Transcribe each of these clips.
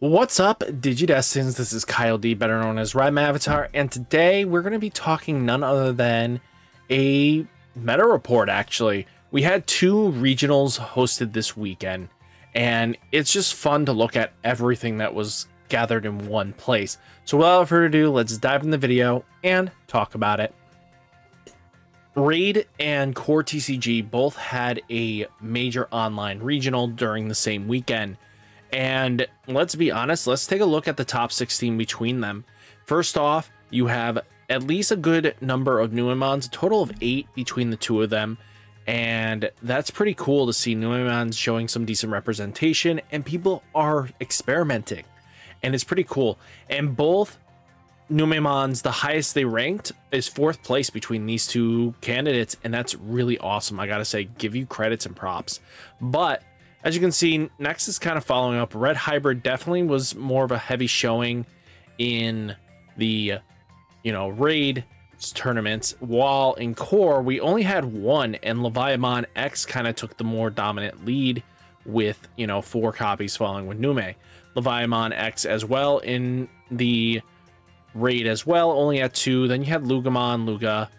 What's up, Digidestins? This is Kyle D, better known as RideMyAvatar, and today we're going to be talking none other than a meta report, actually. We had two regionals hosted this weekend, and it's just fun to look at everything that was gathered in one place. So without further ado, let's dive in the video and talk about it. Raid and Core TCG both had a major online regional during the same weekend. And let's be honest, let's take a look at the top 16 between them. First off, you have at least a good number of Numemons, a total of 8 between the two of them. And that's pretty cool to see Numemons showing some decent representation, and people are experimenting. And it's pretty cool. And both Numemons, the highest they ranked is 4th place between these two candidates. And that's really awesome. I gotta say, give you credits and props. But as you can see, next is kind of following up. Red Hybrid definitely was more of a heavy showing in the, raid tournaments, while in Core, we only had one, and Leviathan X kind of took the more dominant lead with, 4 copies following with Nume. Leviathan X as well in the raid as well, only at 2. Then you had Lugamon, Luga,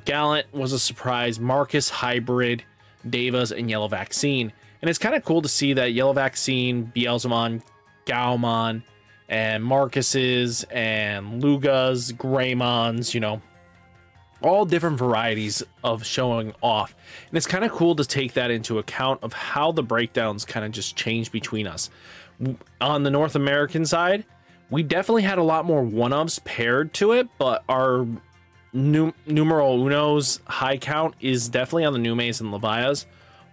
Gallant was a surprise, Marcus, Hybrid, Devas, and Yellow Vaccine. And it's kind of cool to see that Yellow Vaccine, Beelzemon, Gaomon, and Marcus's, and Lugas, Greymons, all different varieties of showing off. And it's kind of cool to take that into account of how the breakdowns kind of just change between us. On the North American side, we definitely had a lot more one-ups paired to it, but our numero uno's high count is definitely on the Numes and Levias,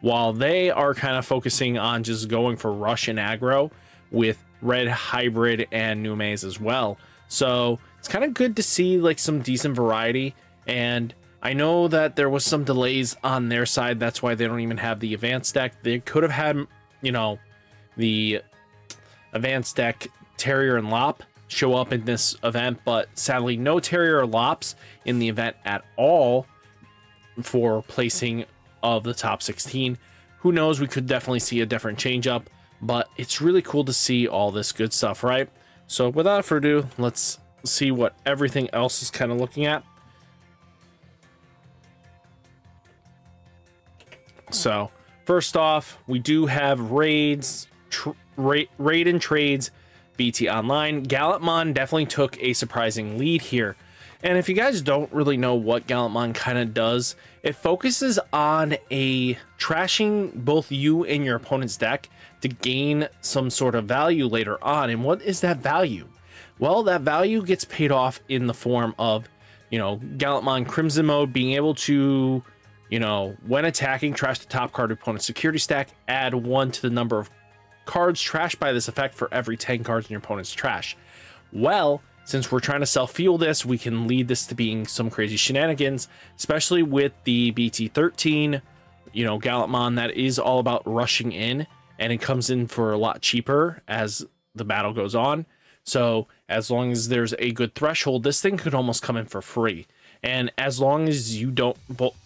while they are kind of focusing on just going for rush and aggro with Red Hybrid and Numes as well. So it's kind of good to see like some decent variety. And I know that there was some delays on their side. That's why they don't even have the advanced deck. They could have had, the advanced deck Terrier and Lop show up in this event, but sadly no Terrier or Lops in the event at all for placing of the top 16. Who knows, we could definitely see a different change up, but it's really cool to see all this good stuff, right? So without further ado, let's see what everything else is kind of looking at. So first off, we do have raids, raid and trades, BT Online. Gallantmon definitely took a surprising lead here. And if you guys don't really know what Gallantmon kind of does, it focuses on trashing both you and your opponent's deck to gain some sort of value later on. And what is that value? Well, that value gets paid off in the form of, Gallantmon Crimson Mode being able to, when attacking, trash the top card of opponent's security stack, add 1 to the number of cards trashed by this effect for every 10 cards in your opponent's trash. Well, since we're trying to self-fuel this, we can lead this to being some crazy shenanigans, especially with the BT-15, Gallantmon that is all about rushing in, and it comes in for a lot cheaper as the battle goes on. So as long as there's a good threshold, this thing could almost come in for free. And as long as you don't,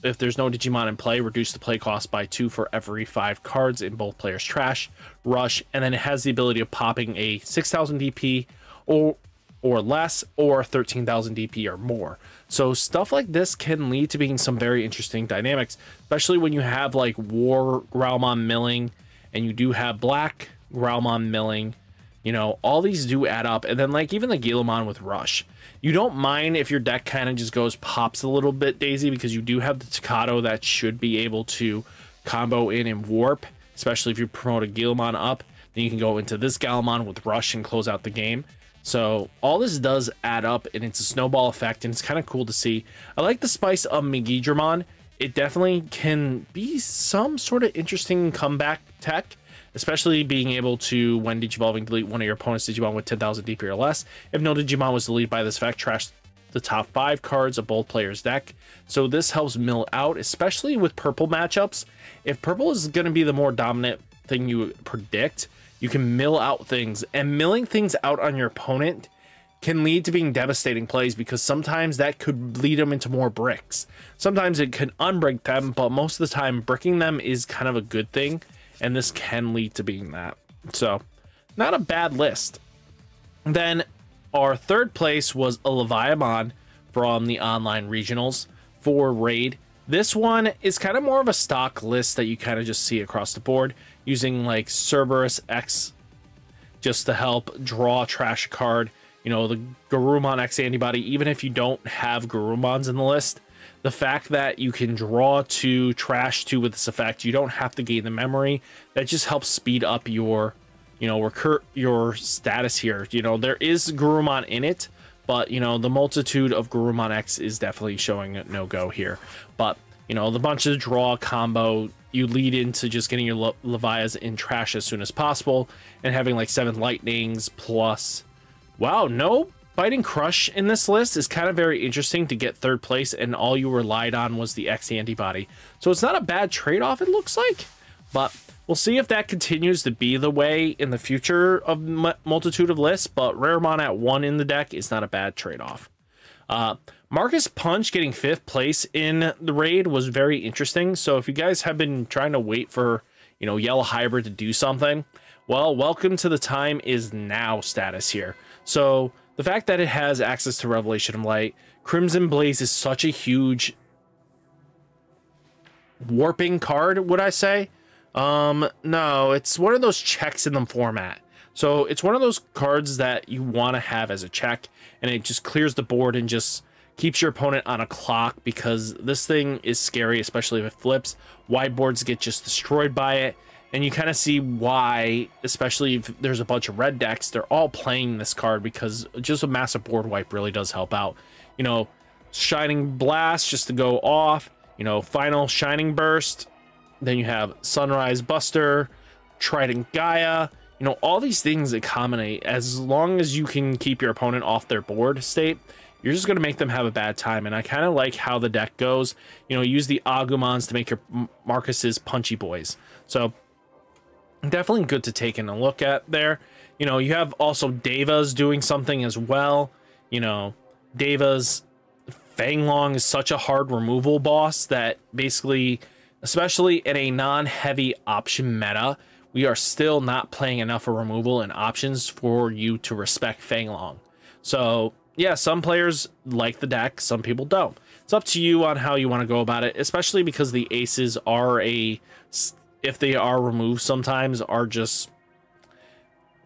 if there's no Digimon in play, reduce the play cost by 2 for every 5 cards in both players' trash, rush, and then it has the ability of popping a 6,000 DP or less, or 13,000 DP or more. So stuff like this can lead to being some very interesting dynamics, especially when you have like War Growlmon milling, and you do have Black Growlmon milling. All these do add up. And then like even the Guillemon with rush, you don't mind if your deck kind of just goes pops a little bit daisy, because you do have the Tocado that should be able to combo in and warp, especially if you promote a Guillemon up. Then you can go into this Gallantmon with rush and close out the game. So all this does add up, and it's a snowball effect, and it's kind of cool to see. I like the spice of Megidramon. It definitely can be some sort of interesting comeback tech, especially being able to, when Digivolving, delete one of your opponent's Digimon with 10,000 DP or less. If no Digimon was deleted by this effect, trash the top 5 cards of both players' deck. So this helps mill out, especially with purple matchups. If purple is going to be the more dominant thing you predict, you can mill out things, and milling things out on your opponent can lead to being devastating plays, because sometimes that could lead them into more bricks. Sometimes it can unbrick them, but most of the time bricking them is kind of a good thing, and this can lead to being that. So not a bad list. Then our third place was a Leviathan from the online regionals for Raid. This one is kind of more of a stock list that you kind of just see across the board, using like Cerberus X just to help draw trash card. You know, the Garurumon X antibody, even if you don't have Garurumons in the list, the fact that you can draw 2, trash 2 with this effect, you don't have to gain the memory. That just helps speed up your, you know, your status here. You know, there is Garurumon in it, but, you know, the multitude of Garurumon X is definitely showing a no-go here. But, you know, the bunch of draw combo, you lead into just getting your Levias in trash as soon as possible, and having like 7 lightnings plus... Wow, no Biting Crush in this list is kind of very interesting to get third place, and all you relied on was the X antibody. So it's not a bad trade-off, it looks like. But we'll see if that continues to be the way in the future of multitude of lists, but Raremon at 1 in the deck is not a bad trade-off. Marcus Punch getting 5th place in the raid was very interesting. So if you guys have been trying to wait for, you know, Yellow Hybrid to do something, well, welcome to the time is now status here. So the fact that it has access to Revelation of Light, Crimson Blaze is such a huge warping card, would I say? No, it's one of those checks in the format. So it's one of those cards that you want to have as a check, and it just clears the board and just keeps your opponent on a clock, because this thing is scary, especially if it flips. Wide boards get just destroyed by it. And you kind of see why, especially if there's a bunch of red decks, they're all playing this card, because just a massive board wipe really does help out. You know, Shining Blast just to go off, you know, Final Shining Burst. Then you have Sunrise Buster, Trident Gaia. You know, all these things that combinate, as long as you can keep your opponent off their board state, you're just going to make them have a bad time. And I kind of like how the deck goes. You know, use the Agumons to make your Marcus's punchy boys. So definitely good to take in a look at there. You know, you have also Devas doing something as well. You know, Devas, Fanglong is such a hard removal boss that basically, especially in a non-heavy option meta, we are still not playing enough of removal and options for you to respect Fanglong. So yeah, some players like the deck, some people don't. It's up to you on how you want to go about it, especially because the aces are if they are removed sometimes, are just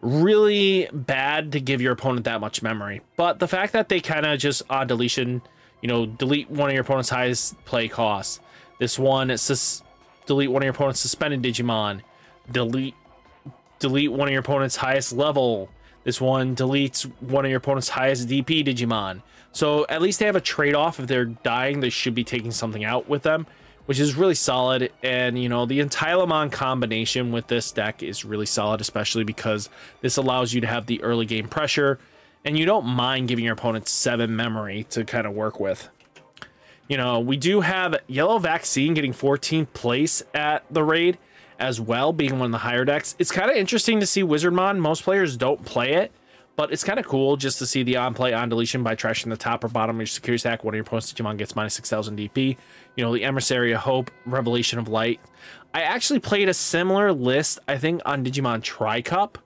really bad to give your opponent that much memory. But the fact that they kind of just on deletion, you know, delete one of your opponent's highest play costs. This one is delete one of your opponent's suspended Digimon. Delete one of your opponent's highest level. This one deletes one of your opponent's highest DP Digimon. So at least they have a trade-off. If they're dying, they should be taking something out with them, which is really solid. And, you know, the Enteilemon combination with this deck is really solid, especially because this allows you to have the early game pressure, and you don't mind giving your opponent 7 memory to kind of work with. You know, we do have Yellow Vaccine getting 14th place at the raid as well, being one of the higher decks. It's kind of interesting to see Wizardmon. Most players don't play it, but it's kind of cool just to see the on-play on-deletion by trashing the top or bottom of your security stack. One of your opponent's Digimon gets minus 6,000 DP. You know, the Emissary of Hope, Revelation of Light. I actually played a similar list, I think, on Digimon Tri-Cup.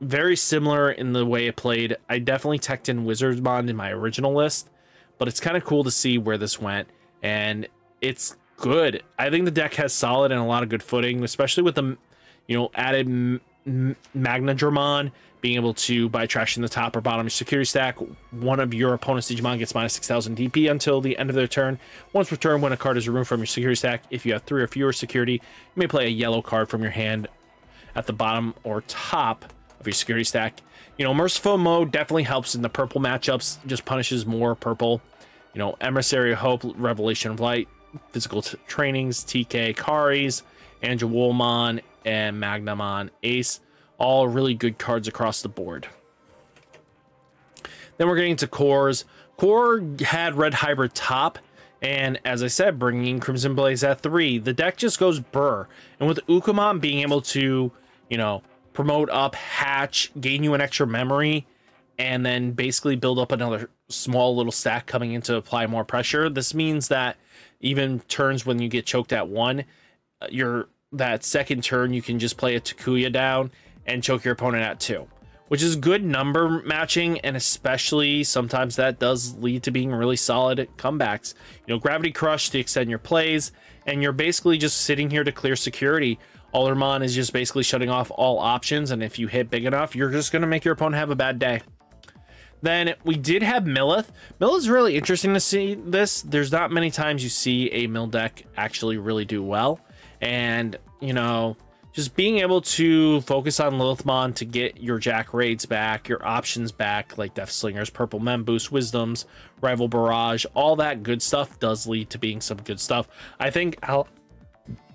Very similar in the way it played. I definitely teched in Wizardmon in my original list, but it's kind of cool to see where this went, and it's good. I think the deck has solid and a lot of good footing, especially with the, you know, added Magnadramon, being able to, by trashing the top or bottom of your security stack, one of your opponent's Digimon gets minus 6,000 DP until the end of their turn. Once per turn, when a card is removed from your security stack, if you have 3 or fewer security, you may play a yellow card from your hand at the bottom or top of your security stack. You know, Merciful Mode definitely helps in the purple matchups, just punishes more purple. You know, Emissary of Hope, Revelation of Light, Physical Trainings, TK, Karis, Angelwolmon, and Magnamon Ace. All really good cards across the board. Then we're getting to cores. Core had Red Hybrid top, and as I said, bringing Crimson Blaze at 3. The deck just goes burr. And with Ukamon being able to, you know, promote up, hatch, gain you an extra memory, and then basically build up another small little stack coming in to apply more pressure, this means that even turns when you get choked at 1, that second turn you can just play a Takuya down and choke your opponent at 2, which is good number matching, and especially sometimes that does lead to being really solid comebacks. You know, Gravity Crush to extend your plays, and you're basically just sitting here to clear security. Alderman is just basically shutting off all options, and if you hit big enough, you're just going to make your opponent have a bad day. Then we did have Millith. Millith is really interesting to see this. There's not many times you see a Mill deck actually really do well. And, you know, just being able to focus on Lilithmon to get your Jack Raids back, your options back, like Death Slingers, Purple Mem Boost, Wisdoms, Rival Barrage, all that good stuff does lead to being some good stuff. I think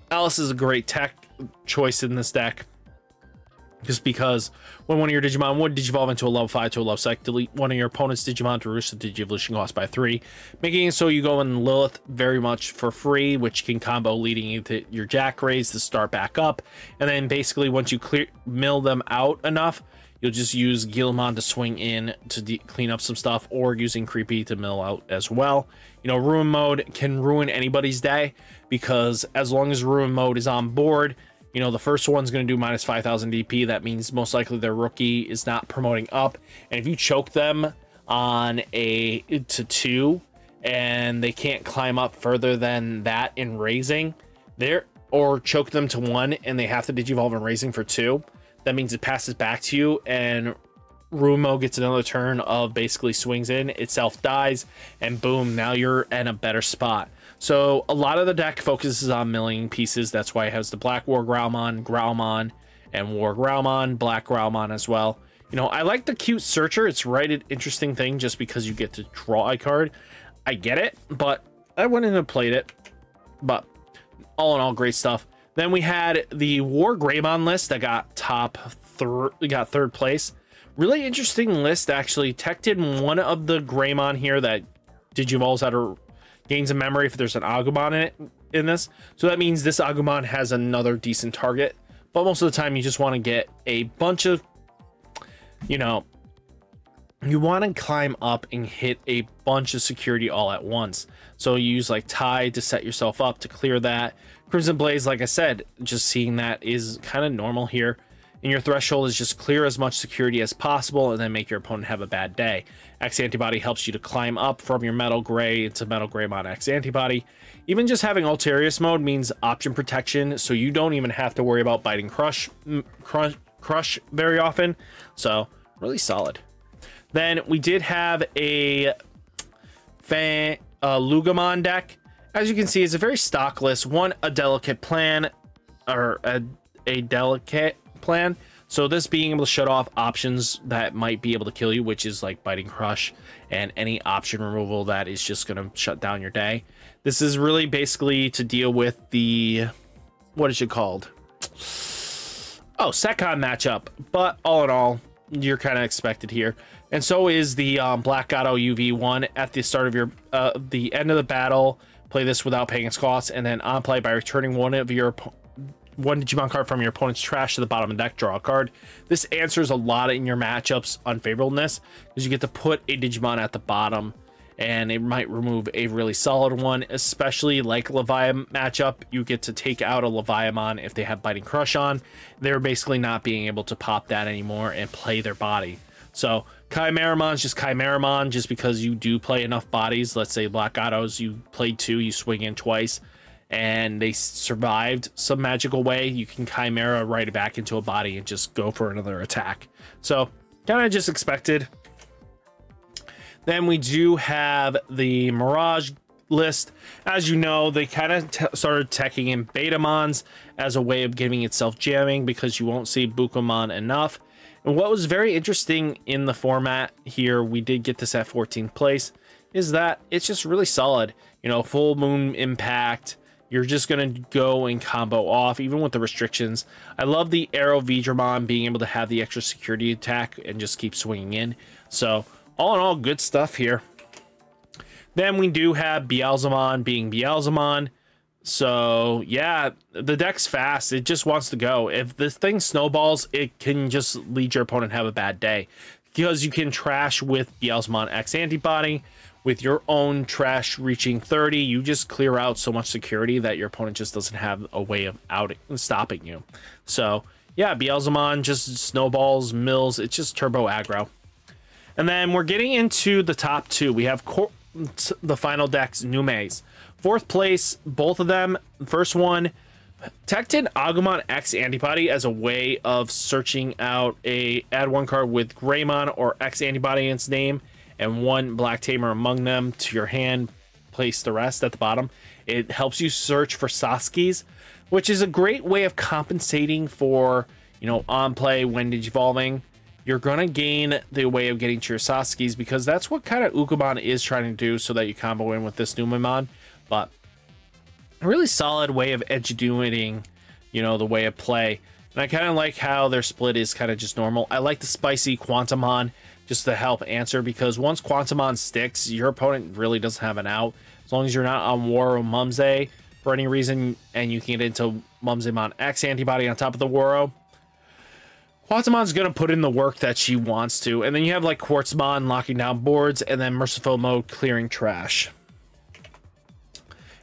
Alice is a great tech choice in this deck, just because when one of your Digimon would Digivolve into a level 5 to a level 6, delete one of your opponent's Digimon to reduce the Digivolution cost by 3, making it so you go in Lilith very much for free, which can combo leading you to your Jack Rays to start back up. And then basically once you mill them out enough, you'll just use Guillemon to swing in to clean up some stuff, or using Creepy to mill out as well. You know, Ruin Mode can ruin anybody's day, because as long as Ruin Mode is on board, you know, the first one's going to do minus 5,000 DP. That means most likely their rookie is not promoting up. And if you choke them on a to 2 and they can't climb up further than that in raising, or choke them to 1 and they have to Digivolve in raising for 2, that means it passes back to you, and Rumo gets another turn of basically swings in, itself dies, and boom, now you're in a better spot. So a lot of the deck focuses on milling pieces. That's why it has the Black War Growlmon, and War Growlmon, Black Growlmon as well. You know, I like the cute Searcher. It's an interesting thing just because you get to draw a card. I get it, but I wouldn't have played it. But all in all, great stuff. Then we had the War Greymon list that got third place. Really interesting list, actually. Tech did one of the Greymon here that Digivolves out of gains of memory if there's an Agumon in this. So that means this Agumon has another decent target. But most of the time you just want to get a bunch of, you know, you want to climb up and hit a bunch of security all at once. So you use like Tide to set yourself up to clear that. Crimson Blaze, like I said, just seeing that is kind of normal here. And your threshold is just clear as much security as possible and then make your opponent have a bad day. X Antibody helps you to climb up from your Metal Gray into Metal Greymon X Antibody. Even just having Ulterius mode means option protection, so you don't even have to worry about biting Crush very often. So really solid. Then we did have a Lugamon deck. As you can see, it's a very stock list. A delicate plan, or a delicate plan. So this being able to shut off options that might be able to kill you, which is like Biting Crush and any option removal that is just going to shut down your day. This is really basically to deal with the, what is it called? Oh, Secon matchup. But all in all, you're kind of expected here. And so is the Black Gato UV1 at the start of your, the end of the battle. Play this without paying its costs, and then on play by returning one Digimon card from your opponent's trash to the bottom of the deck, draw a card. This answers a lot in your matchups unfavorableness, because you get to put a Digimon at the bottom, and it might remove a really solid one, especially like Leviathan matchup. You get to take out a Leviathan if they have Biting Crush on. They're basically not being able to pop that anymore and play their body. So Chimeramon's just Chimeramon, just because you do play enough bodies. Let's say Black Gatos, you played 2, you swing in twice, and they survived some magical way. You can Chimera right it back into a body and just go for another attack. So kind of just expected. Then we do have the Mirage list. As you know, they kind of started teching in Betamons as a way of giving itself jamming, because you won't see Bukamon enough. And what was very interesting in the format here, we did get this at 14th place, is that it's just really solid. You know, full moon impact, you're just going to go and combo off, even with the restrictions. I love the Arrow Vidramon being able to have the extra security attack and just keep swinging in. So, all in all, good stuff here. Then we do have Beelzemon being Beelzemon. So, yeah, the deck's fast. It just wants to go. If this thing snowballs, it can just lead your opponent have a bad day. Because you can trash with Beelzemon X Antibody. With your own trash reaching 30, you just clear out so much security that your opponent just doesn't have a way of stopping you. So, yeah, Beelzemon just snowballs, mills. It's just turbo aggro. And then we're getting into the top two. We have the final decks, Numes. Fourth place, both of them. First one, Tecton Agumon X antibody as a way of searching out add one card with Greymon or X antibody in its name and one Black Tamer among them to your hand. Place the rest at the bottom. It helps you search for Saskis, which is a great way of compensating for, you know, on play when digivolving. You're gonna gain the way of getting to your Saskis because that's what kind of Ukabon is trying to do, so that you combo in with this Numemon. But a really solid way of educating, you know, the way of play. And I kind of like how their split is kind of just normal. I like the spicy Quantumon just to help answer, because once Quantumon sticks, your opponent really doesn't have an out. As long as you're not on War or Mumsay for any reason, and you can get into Mumsaymon X antibody on top of the Waro, Quantumon's going to put in the work that she wants to. And then you have like Quartzmon locking down boards, and then Merciful Mode clearing trash.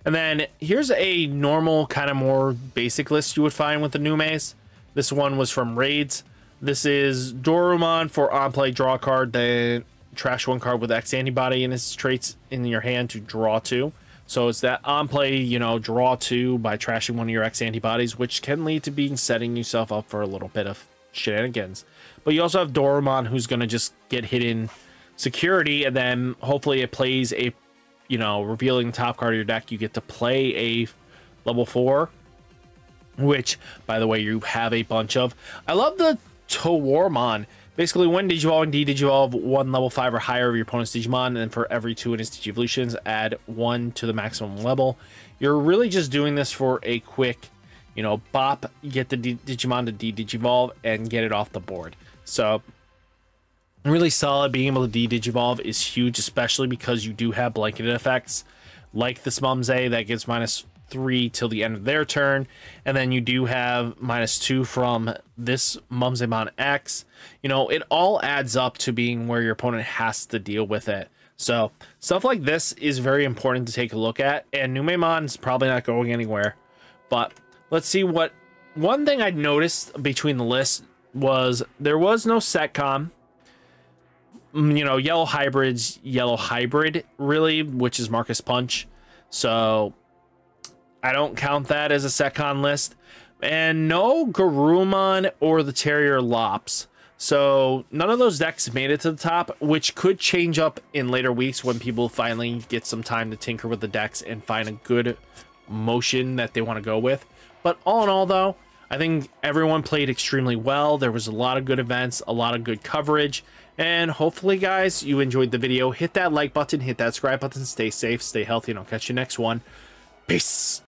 And then here's a normal, kind of more basic list you would find with the Numes. This one was from Raids. This is Dorumon for on-play, draw a card, then trash one card with X antibody and its traits in your hand to draw two. So it's that on-play, you know, draw two by trashing one of your X antibodies, which can lead to setting yourself up for a little bit of shenanigans. But you also have Dorumon, who's going to just get hidden security, and then hopefully it plays a, you know, revealing the top card of your deck. You get to play a level 4, which, by the way, you have a bunch of. I love the Towarmon. Basically, when Digivolving, de-Digivolve one level 5 or higher of your opponent's Digimon, and then for every 2 in its Digivolutions, add 1 to the maximum level. You're really just doing this for a quick, you know, bop, get the Digimon to de-Digivolve and get it off the board. So, really solid. Being able to de-Digivolve is huge, especially because you do have blanketed effects, like this Mumsay that gives -3 till the end of their turn, and then you do have -2 from this Mumsaymon X. You know, it all adds up to being where your opponent has to deal with it. So stuff like this is very important to take a look at, and Numemon's probably not going anywhere. But let's see what one thing I noticed between the lists was there was no Setcom. You know, yellow hybrid really, which is Marcus Punch. So I don't count that as a Setcon list. And no Garurumon or the Terrier Lops. So none of those decks made it to the top, which could change up in later weeks when people finally get some time to tinker with the decks and find a good motion that they want to go with. But all in all, though, I think everyone played extremely well. There was a lot of good events, a lot of good coverage. And hopefully, guys, you enjoyed the video. Hit that like button, hit that subscribe button, stay safe, stay healthy, and I'll catch you next one. Peace.